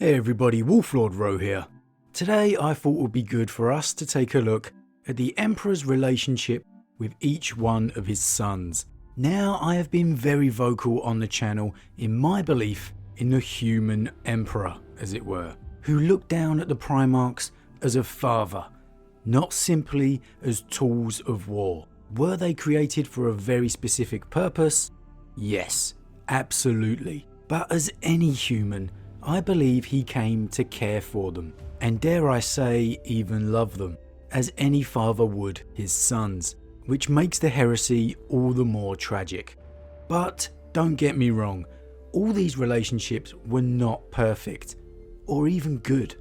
Hey everybody, Wolf Lord Rho here. Today I thought it would be good for us to take a look at the Emperor's relationship with each one of his sons. Now, I have been very vocal on the channel in my belief in the human Emperor, as it were, who looked down at the Primarchs as a father, not simply as tools of war. Were they created for a very specific purpose? Yes, absolutely. But as any human, I believe he came to care for them, and dare I say, even love them, as any father would his sons, which makes the heresy all the more tragic. But don't get me wrong, all these relationships were not perfect, or even good.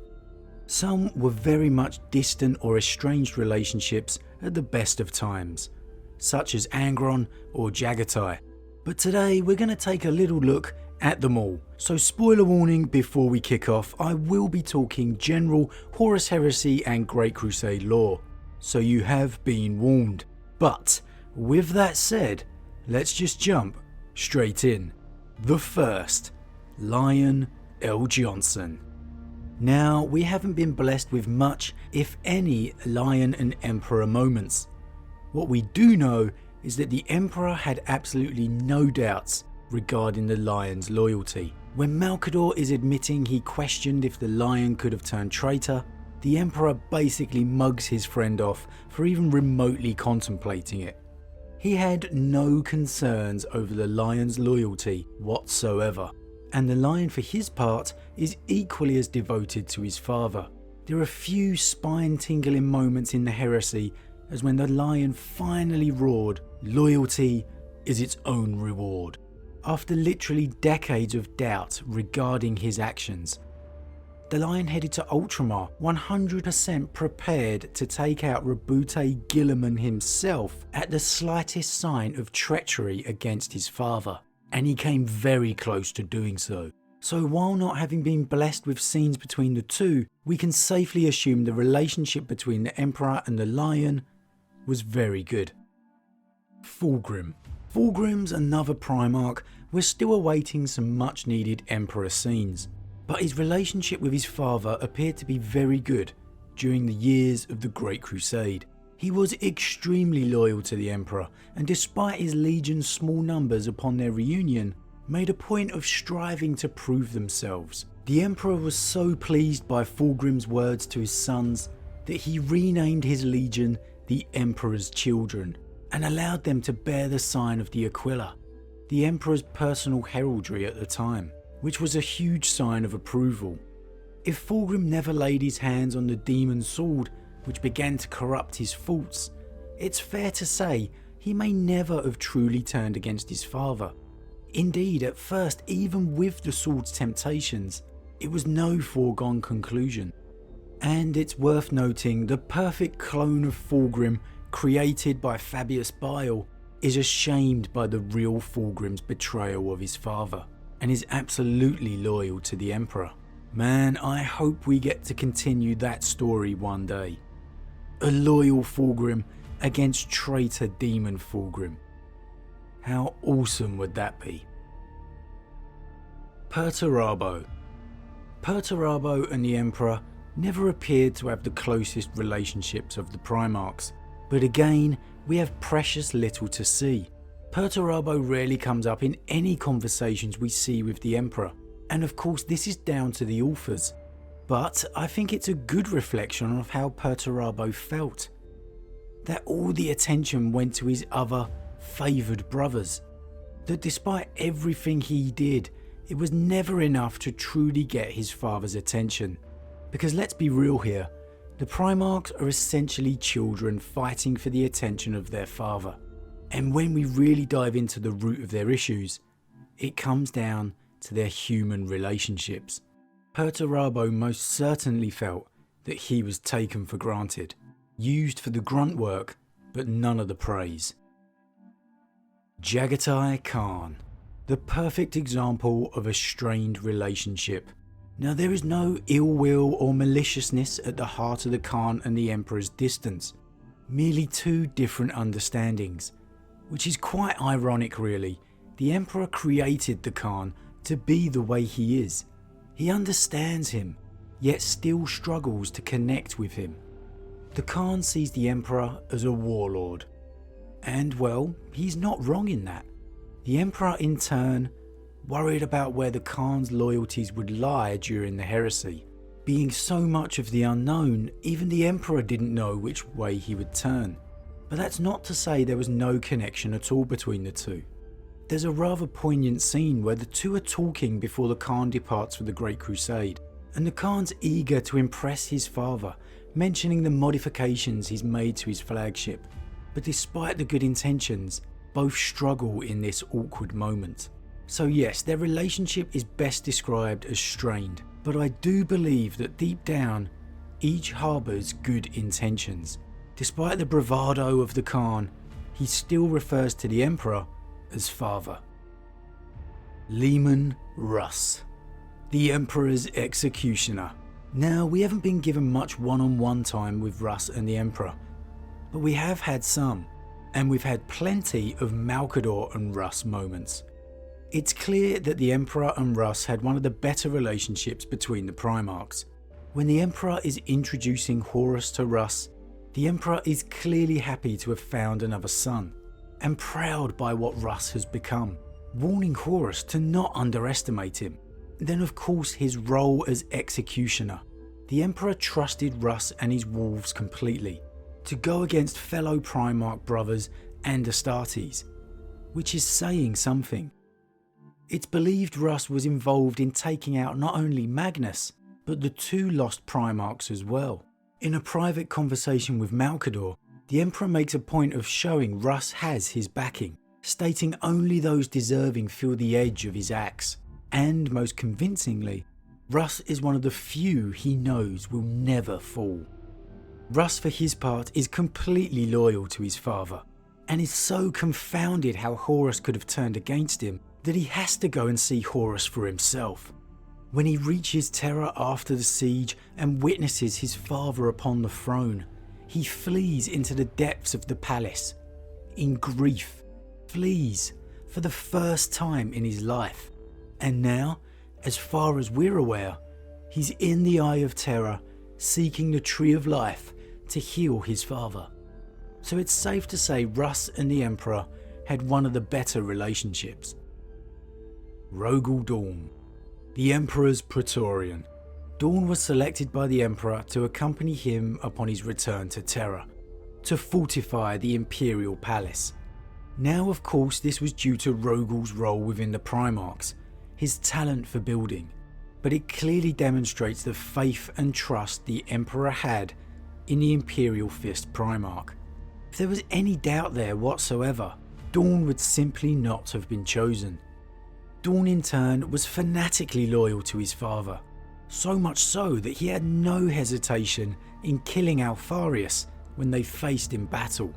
Some were very much distant or estranged relationships at the best of times, such as Angron or Jaghatai. But today we're going to take a little look at them all. So spoiler warning before we kick off, I will be talking general Horus Heresy and Great Crusade lore, so you have been warned. But with that said, let's just jump straight in. The first, Lion El'Jonson. Now, we haven't been blessed with much, if any, Lion and Emperor moments. What we do know is that the Emperor had absolutely no doubts regarding the Lion's loyalty. When Malcador is admitting he questioned if the Lion could have turned traitor, the Emperor basically mugs his friend off for even remotely contemplating it. He had no concerns over the Lion's loyalty whatsoever, and the Lion for his part is equally as devoted to his father. There are few spine-tingling moments in the heresy as when the Lion finally roared, "Loyalty is its own reward," after literally decades of doubt regarding his actions. The Lion headed to Ultramar 100% prepared to take out Roboute Guilliman himself at the slightest sign of treachery against his father, and he came very close to doing so. So while not having been blessed with scenes between the two, we can safely assume the relationship between the Emperor and the Lion was very good. Fulgrim. Fulgrim's another Primarch. We're still awaiting some much needed Emperor scenes, but his relationship with his father appeared to be very good during the years of the Great Crusade. He was extremely loyal to the Emperor, and despite his legion's small numbers upon their reunion, made a point of striving to prove themselves. The Emperor was so pleased by Fulgrim's words to his sons that he renamed his legion the Emperor's Children, and allowed them to bear the sign of the Aquila, the Emperor's personal heraldry at the time, which was a huge sign of approval. If Fulgrim never laid his hands on the demon sword, which began to corrupt his thoughts, it's fair to say he may never have truly turned against his father. Indeed, at first, even with the sword's temptations, it was no foregone conclusion. And it's worth noting, the perfect clone of Fulgrim created by Fabius Bile is ashamed by the real Fulgrim's betrayal of his father, and is absolutely loyal to the Emperor. Man, I hope we get to continue that story one day. A loyal Fulgrim against traitor demon Fulgrim. How awesome would that be? Perturabo. Perturabo and the Emperor never appeared to have the closest relationships of the Primarchs, but again, we have precious little to see. Perturabo rarely comes up in any conversations we see with the Emperor, and of course this is down to the authors, but I think it's a good reflection of how Perturabo felt. That all the attention went to his other favoured brothers, that despite everything he did, it was never enough to truly get his father's attention. Because let's be real here, the Primarchs are essentially children fighting for the attention of their father. And when we really dive into the root of their issues, it comes down to their human relationships. Perturabo most certainly felt that he was taken for granted, used for the grunt work, but none of the praise. Jaghatai Khan, the perfect example of a strained relationship. Now, there is no ill will or maliciousness at the heart of the Khan and the Emperor's distance, merely two different understandings, which is quite ironic really. The Emperor created the Khan to be the way he is. He understands him, yet still struggles to connect with him. The Khan sees the Emperor as a warlord. And well, he's not wrong in that. The Emperor in turn worried about where the Khan's loyalties would lie during the heresy. Being so much of the unknown, even the Emperor didn't know which way he would turn. But that's not to say there was no connection at all between the two. There's a rather poignant scene where the two are talking before the Khan departs for the Great Crusade, and the Khan's eager to impress his father, mentioning the modifications he's made to his flagship. But despite the good intentions, both struggle in this awkward moment. So yes, their relationship is best described as strained, but I do believe that deep down, each harbours good intentions. Despite the bravado of the Khan, he still refers to the Emperor as father. Leman Russ, the Emperor's executioner. Now, we haven't been given much one-on-one time with Russ and the Emperor, but we have had some, and we've had plenty of Malcador and Russ moments. It's clear that the Emperor and Russ had one of the better relationships between the Primarchs. When the Emperor is introducing Horus to Russ, the Emperor is clearly happy to have found another son, and proud by what Russ has become, warning Horus to not underestimate him. Then of course his role as executioner. The Emperor trusted Russ and his wolves completely, to go against fellow Primarch brothers and Astartes, which is saying something. It's believed Russ was involved in taking out not only Magnus, but the two lost Primarchs as well. In a private conversation with Malcador, the Emperor makes a point of showing Russ has his backing, stating only those deserving feel the edge of his axe. And most convincingly, Russ is one of the few he knows will never fall. Russ for his part is completely loyal to his father, and is so confounded how Horus could have turned against him that he has to go and see Horus for himself. When he reaches Terra after the siege and witnesses his father upon the throne, he flees into the depths of the palace. In grief, flees for the first time in his life. And now, as far as we're aware, he's in the Eye of Terror, seeking the Tree of Life to heal his father. So it's safe to say Russ and the Emperor had one of the better relationships. Rogal Dorn, the Emperor's Praetorian. Dorn was selected by the Emperor to accompany him upon his return to Terra, to fortify the Imperial Palace. Now of course this was due to Rogal's role within the Primarchs, his talent for building, but it clearly demonstrates the faith and trust the Emperor had in the Imperial Fist Primarch. If there was any doubt there whatsoever, Dorn would simply not have been chosen. Dorn in turn was fanatically loyal to his father, so much so that he had no hesitation in killing Alpharius when they faced in battle.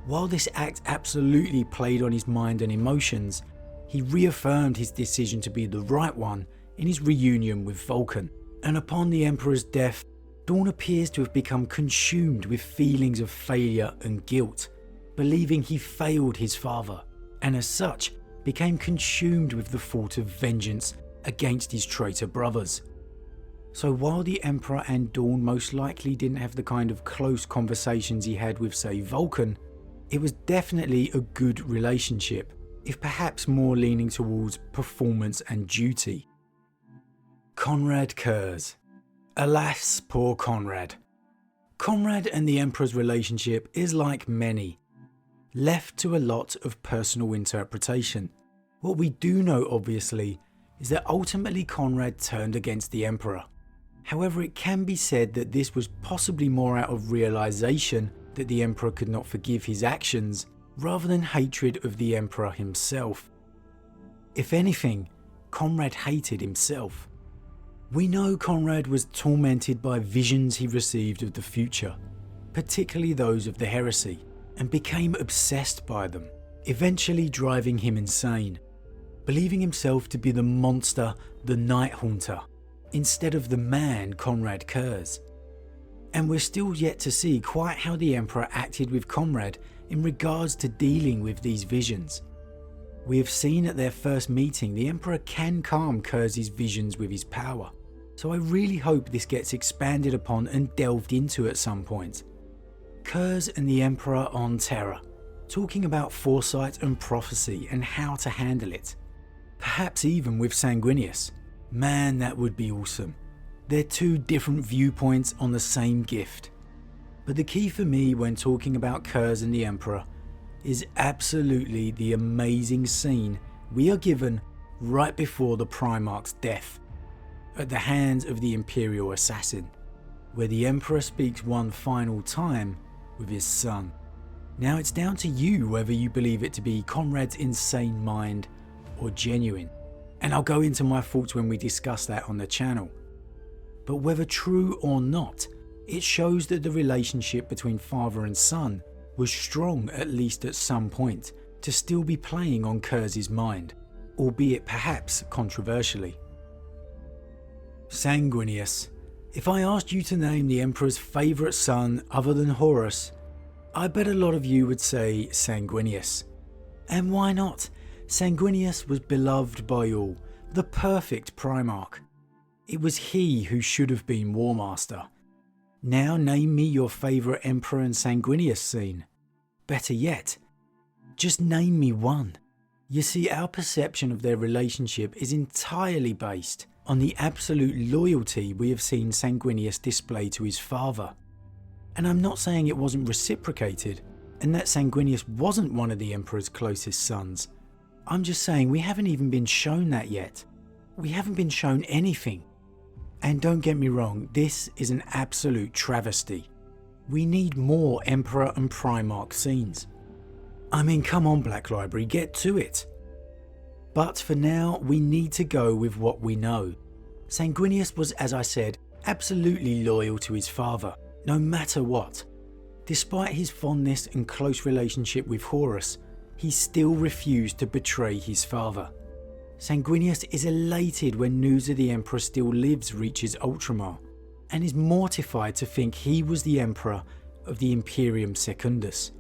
While this act absolutely played on his mind and emotions, he reaffirmed his decision to be the right one in his reunion with Vulkan, and upon the Emperor's death, Dorn appears to have become consumed with feelings of failure and guilt, believing he failed his father, and as such became consumed with the thought of vengeance against his traitor brothers. So while the Emperor and Dorn most likely didn't have the kind of close conversations he had with, say, Vulkan, it was definitely a good relationship, if perhaps more leaning towards performance and duty. Konrad Curze. Alas, poor Konrad. Konrad and the Emperor's relationship is like many, left to a lot of personal interpretation. What we do know, obviously, is that ultimately Konrad turned against the Emperor. However, it can be said that this was possibly more out of realization that the Emperor could not forgive his actions, rather than hatred of the Emperor himself. If anything, Konrad hated himself. We know Konrad was tormented by visions he received of the future, particularly those of the heresy, and became obsessed by them, eventually driving him insane, believing himself to be the monster, the Night Haunter, instead of the man Konrad Curze. And we're still yet to see quite how the Emperor acted with Konrad in regards to dealing with these visions. We have seen at their first meeting the Emperor can calm Curze's visions with his power, so I really hope this gets expanded upon and delved into at some point. Curze and the Emperor on Terra, talking about foresight and prophecy and how to handle it. Perhaps even with Sanguinius. Man, that would be awesome. They're two different viewpoints on the same gift. But the key for me when talking about Curze and the Emperor is absolutely the amazing scene we are given right before the Primarch's death, at the hands of the Imperial assassin, where the Emperor speaks one final time with his son. Now it's down to you whether you believe it to be Konrad's insane mind or genuine, and I'll go into my thoughts when we discuss that on the channel. But whether true or not, it shows that the relationship between father and son was strong, at least at some point, to still be playing on Curze's mind, albeit perhaps controversially. Sanguinius. If I asked you to name the Emperor's favourite son other than Horus, I bet a lot of you would say Sanguinius. And why not? Sanguinius was beloved by all, the perfect Primarch. It was he who should have been War Master. Now name me your favourite Emperor and Sanguinius scene. Better yet, just name me one. You see, our perception of their relationship is entirely based on the absolute loyalty we have seen Sanguinius display to his father. And I'm not saying it wasn't reciprocated, and that Sanguinius wasn't one of the Emperor's closest sons. I'm just saying we haven't even been shown that yet. We haven't been shown anything. And don't get me wrong, this is an absolute travesty. We need more Emperor and Primarch scenes. I mean, come on Black Library, get to it. But for now, we need to go with what we know. Sanguinius was, as I said, absolutely loyal to his father, no matter what. Despite his fondness and close relationship with Horus, he still refused to betray his father. Sanguinius is elated when news of the Emperor still lives reaches Ultramar, and is mortified to think he was the Emperor of the Imperium Secundus.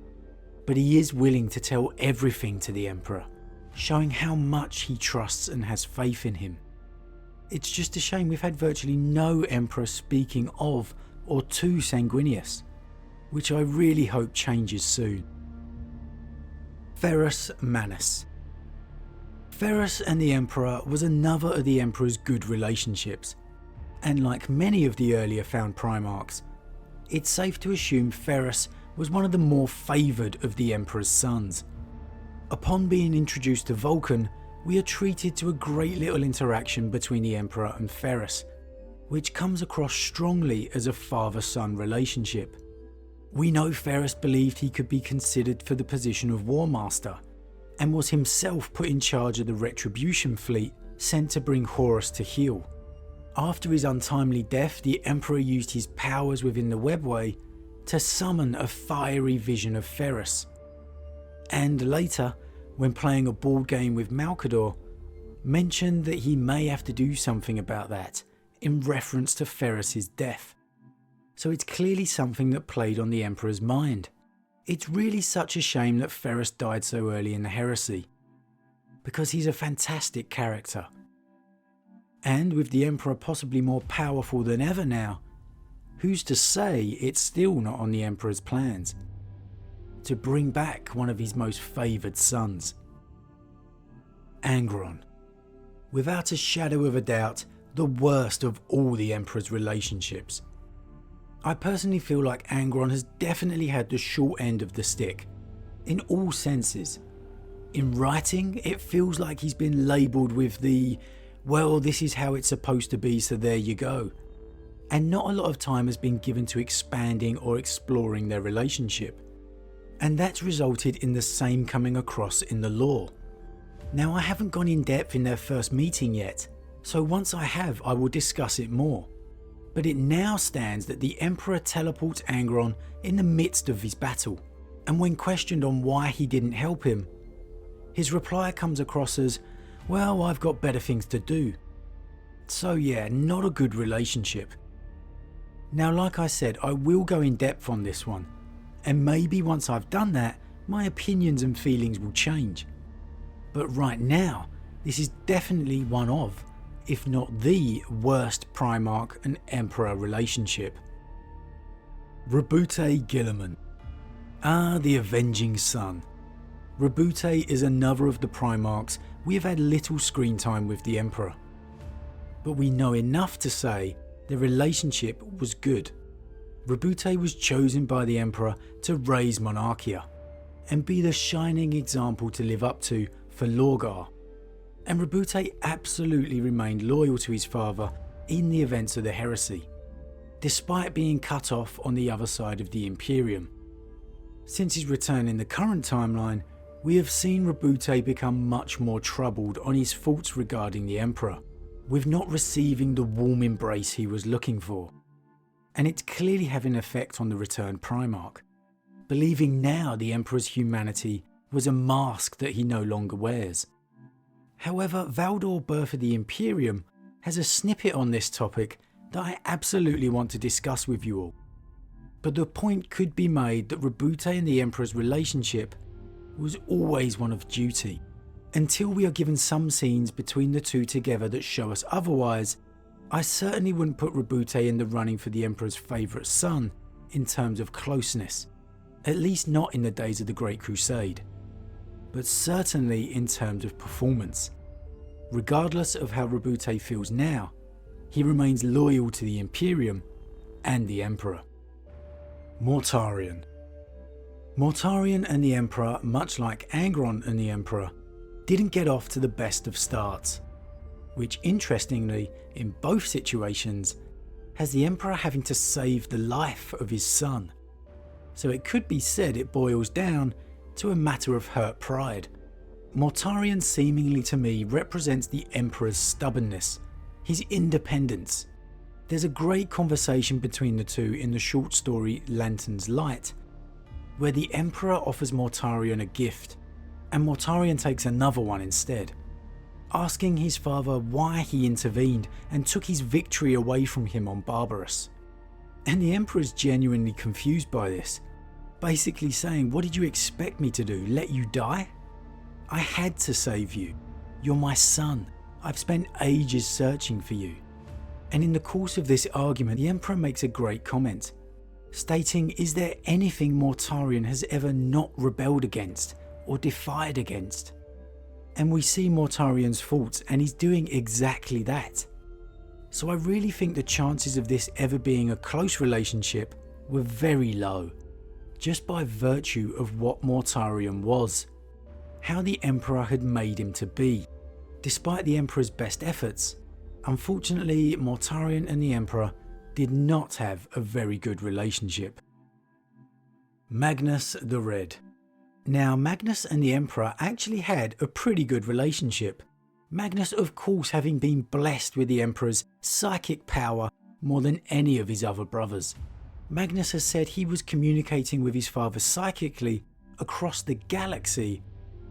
But he is willing to tell everything to the Emperor, showing how much he trusts and has faith in him. It's just a shame we've had virtually no Emperor speaking of or to Sanguinius, which I really hope changes soon. Ferrus Manus. Ferrus and the Emperor was another of the Emperor's good relationships, and like many of the earlier found Primarchs, it's safe to assume Ferrus was one of the more favoured of the Emperor's sons. Upon being introduced to Vulkan, we are treated to a great little interaction between the Emperor and Ferrus, which comes across strongly as a father-son relationship. We know Ferrus believed he could be considered for the position of War Master, and was himself put in charge of the Retribution fleet sent to bring Horus to heel. After his untimely death, the Emperor used his powers within the Webway to summon a fiery vision of Ferrus. And later, when playing a board game with Malcador, mentioned that he may have to do something about that in reference to Ferrus's death. So it's clearly something that played on the Emperor's mind. It's really such a shame that Ferrus died so early in the heresy, because he's a fantastic character. And with the Emperor possibly more powerful than ever now, who's to say it's still not on the Emperor's plans to bring back one of his most favoured sons? Angron. Without a shadow of a doubt, the worst of all the Emperor's relationships. I personally feel like Angron has definitely had the short end of the stick, in all senses. In writing, it feels like he's been labelled with the, well, this is how it's supposed to be, so there you go. And not a lot of time has been given to expanding or exploring their relationship. And that's resulted in the same coming across in the lore. Now, I haven't gone in depth in their first meeting yet, so once I have, I will discuss it more. But it now stands that the Emperor teleports Angron in the midst of his battle, and when questioned on why he didn't help him, his reply comes across as, well, I've got better things to do. So yeah, not a good relationship. Now, like I said, I will go in depth on this one, and maybe once I've done that, my opinions and feelings will change. But right now, this is definitely one of, if not the worst Primarch and Emperor relationship. Roboute Guilliman. Ah, the avenging son. Roboute is another of the Primarchs we have had little screen time with the Emperor. But we know enough to say their relationship was good. Roboute was chosen by the Emperor to raise Monarchia and be the shining example to live up to for Lorgar. And Roboute absolutely remained loyal to his father in the events of the heresy, despite being cut off on the other side of the Imperium. Since his return in the current timeline, we have seen Roboute become much more troubled on his thoughts regarding the Emperor, with not receiving the warm embrace he was looking for. And it's clearly having an effect on the returned Primarch, believing now the Emperor's humanity was a mask that he no longer wears. However, Valdor Birth of the Imperium has a snippet on this topic that I absolutely want to discuss with you all. But the point could be made that Roboute and the Emperor's relationship was always one of duty, until we are given some scenes between the two together that show us otherwise. I certainly wouldn't put Roboute in the running for the Emperor's favourite son in terms of closeness, at least not in the days of the Great Crusade, but certainly in terms of performance. Regardless of how Roboute feels now, he remains loyal to the Imperium and the Emperor. Mortarion. Mortarion and the Emperor, much like Angron and the Emperor, didn't get off to the best of starts, which interestingly, in both situations, has the Emperor having to save the life of his son. So it could be said it boils down to a matter of hurt pride. Mortarion seemingly to me represents the Emperor's stubbornness, his independence. There's a great conversation between the two in the short story Lantern's Light, where the Emperor offers Mortarion a gift, and Mortarion takes another one instead, asking his father why he intervened and took his victory away from him on Barbarous. And the Emperor is genuinely confused by this, basically saying, "What did you expect me to do, let you die? I had to save you. You're my son. I've spent ages searching for you." And in the course of this argument, the Emperor makes a great comment, stating, is there anything Mortarion has ever not rebelled against or defied against? And we see Mortarion's faults, and he's doing exactly that. So I really think the chances of this ever being a close relationship were very low, just by virtue of what Mortarion was, how the Emperor had made him to be. Despite the Emperor's best efforts, unfortunately Mortarion and the Emperor did not have a very good relationship. Magnus the Red. Now, Magnus and the Emperor actually had a pretty good relationship. Magnus, of course, having been blessed with the Emperor's psychic power more than any of his other brothers. Magnus has said he was communicating with his father psychically across the galaxy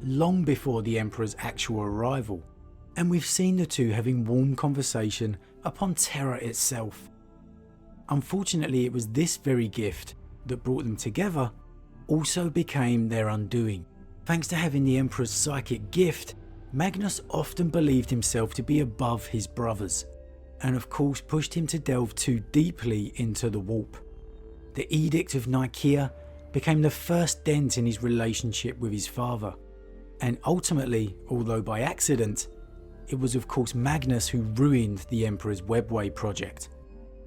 long before the Emperor's actual arrival. And we've seen the two having warm conversation upon Terra itself. Unfortunately, it was this very gift that brought them together also became their undoing. Thanks to having the Emperor's psychic gift, Magnus often believed himself to be above his brothers, and of course pushed him to delve too deeply into the warp. The Edict of Nicaea became the first dent in his relationship with his father, and ultimately, although by accident, it was of course Magnus who ruined the Emperor's Webway project.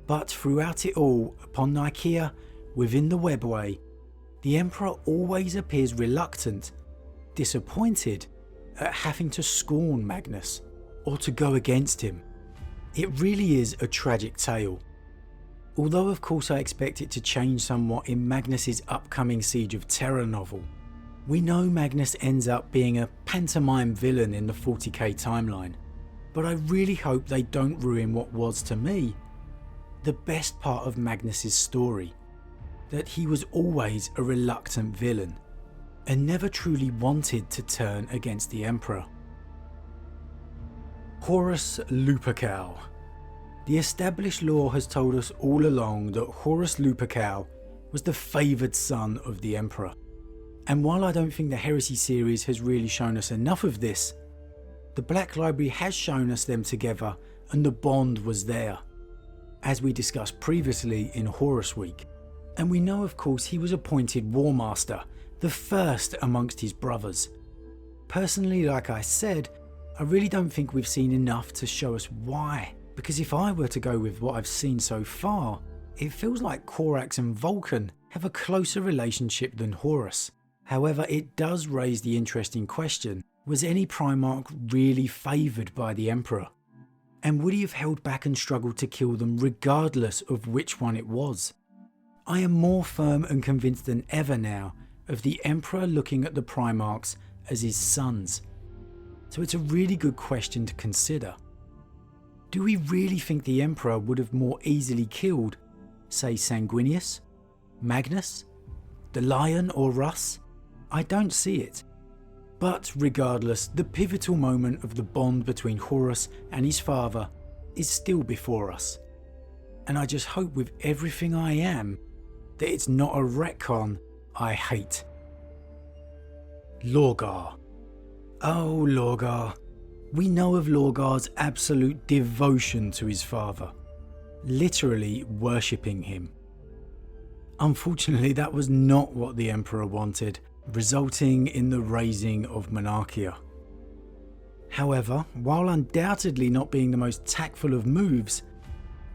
But throughout it all, upon Nicaea, within the Webway, the Emperor always appears reluctant, disappointed at having to scorn Magnus, or to go against him. It really is a tragic tale. Although of course I expect it to change somewhat in Magnus's upcoming Siege of Terra novel. We know Magnus ends up being a pantomime villain in the 40k timeline, but I really hope they don't ruin what was, to me, the best part of Magnus's story. That he was always a reluctant villain, and never truly wanted to turn against the Emperor. Horus Lupercal. The established lore has told us all along that Horus Lupercal was the favoured son of the Emperor. And while I don't think the Heresy series has really shown us enough of this, the Black Library has shown us them together and the bond was there, as we discussed previously in Horus Week. And we know of course he was appointed War Master, the first amongst his brothers. Personally, like I said, I really don't think we've seen enough to show us why, because if I were to go with what I've seen so far, it feels like Corax and Vulkan have a closer relationship than Horus. However, it does raise the interesting question, was any Primarch really favoured by the Emperor? And would he have held back and struggled to kill them regardless of which one it was? I am more firm and convinced than ever now of the Emperor looking at the Primarchs as his sons. So it's a really good question to consider. Do we really think the Emperor would have more easily killed, say, Sanguinius, Magnus, the Lion or Russ? I don't see it. But regardless, the pivotal moment of the bond between Horus and his father is still before us. And I just hope with everything I am that it's not a retcon I hate. Lorgar. Oh, Lorgar. We know of Lorgar's absolute devotion to his father, literally worshipping him. Unfortunately, that was not what the Emperor wanted, resulting in the raising of Monarchia. However, while undoubtedly not being the most tactful of moves,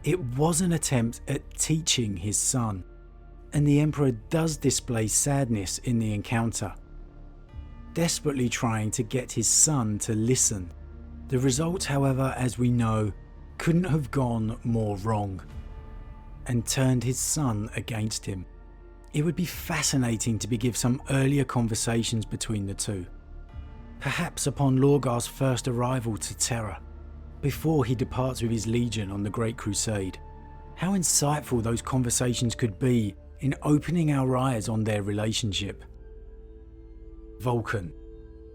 it was an attempt at teaching his son, and the Emperor does display sadness in the encounter, desperately trying to get his son to listen. The result, however, as we know, couldn't have gone more wrong, and turned his son against him. It would be fascinating to begin some earlier conversations between the two, perhaps upon Lorgar's first arrival to Terra, before he departs with his legion on the Great Crusade. How insightful those conversations could be in opening our eyes on their relationship. Vulkan.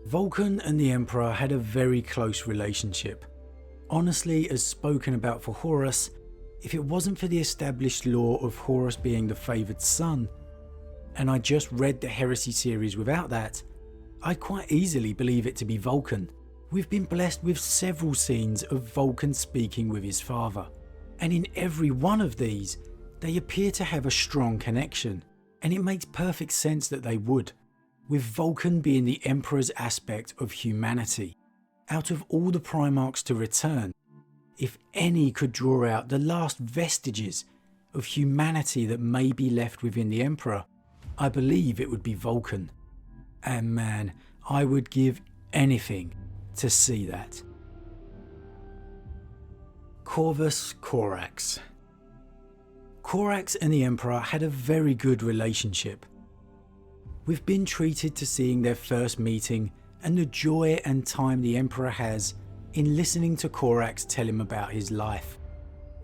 Vulkan and the Emperor had a very close relationship. Honestly, as spoken about for Horus, if it wasn't for the established lore of Horus being the favoured son, and I just read the Heresy series without that, I'd quite easily believe it to be Vulkan. We've been blessed with several scenes of Vulkan speaking with his father, and in every one of these, they appear to have a strong connection, and it makes perfect sense that they would, with Vulkan being the Emperor's aspect of humanity. Out of all the Primarchs to return, if any could draw out the last vestiges of humanity that may be left within the Emperor, I believe it would be Vulkan. And man, I would give anything to see that. Corvus Corax. Corax and the Emperor had a very good relationship. We've been treated to seeing their first meeting and the joy and time the Emperor has in listening to Corax tell him about his life,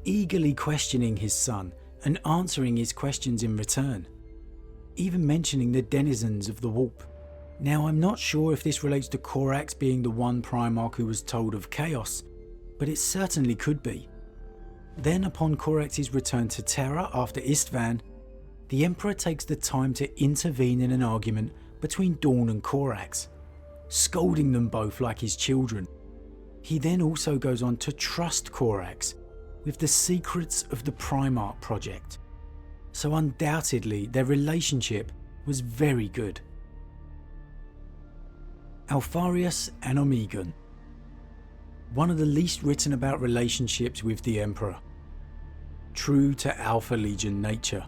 eagerly questioning his son and answering his questions in return, even mentioning the denizens of the warp. Now, I'm not sure if this relates to Corax being the one Primarch who was told of chaos, but it certainly could be. Then, upon Corax's return to Terra after Istvan, the Emperor takes the time to intervene in an argument between Dorn and Corax, scolding them both like his children. He then also goes on to trust Corax with the secrets of the Primarch project. So undoubtedly their relationship was very good. Alpharius and Omegon. One of the least written about relationships with the Emperor. True to Alpha Legion nature.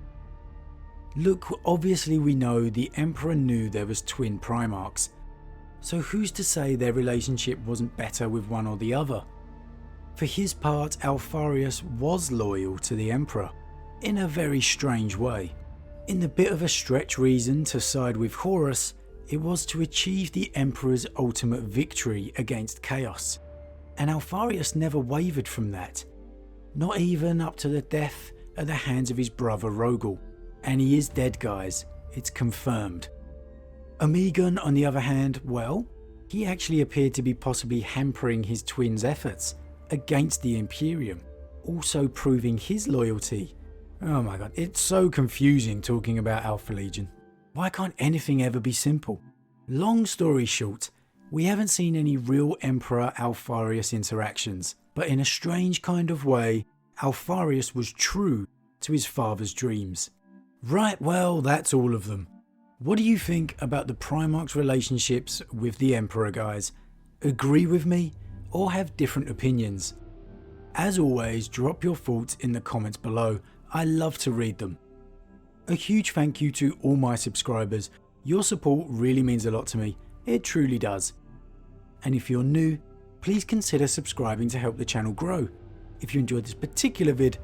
Look, obviously we know the Emperor knew there was twin Primarchs, so who's to say their relationship wasn't better with one or the other? For his part, Alpharius was loyal to the Emperor, in a very strange way. In the bit of a stretch reason to side with Horus, it was to achieve the Emperor's ultimate victory against chaos, and Alpharius never wavered from that, not even up to the death at the hands of his brother Rogal. And he is dead, guys, it's confirmed. Omegon, on the other hand, well, he actually appeared to be possibly hampering his twin's efforts against the Imperium, also proving his loyalty. Oh my god, it's so confusing talking about Alpha Legion. Why can't anything ever be simple? Long story short, We haven't seen any real Emperor Alpharius interactions, but in a strange kind of way, Alpharius was true to his father's dreams. Right, well, that's all of them. What do you think about the Primarchs' relationships with the Emperor, guys? Agree with me or have different opinions? As always, drop your thoughts in the comments below. I love to read them. A huge thank you to all my subscribers. Your support really means a lot to me. It truly does. And if you're new, please consider subscribing to help the channel grow. If you enjoyed this particular vid,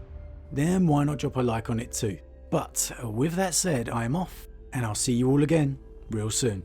then why not drop a like on it too? But with that said, I am off, and I'll see you all again real soon.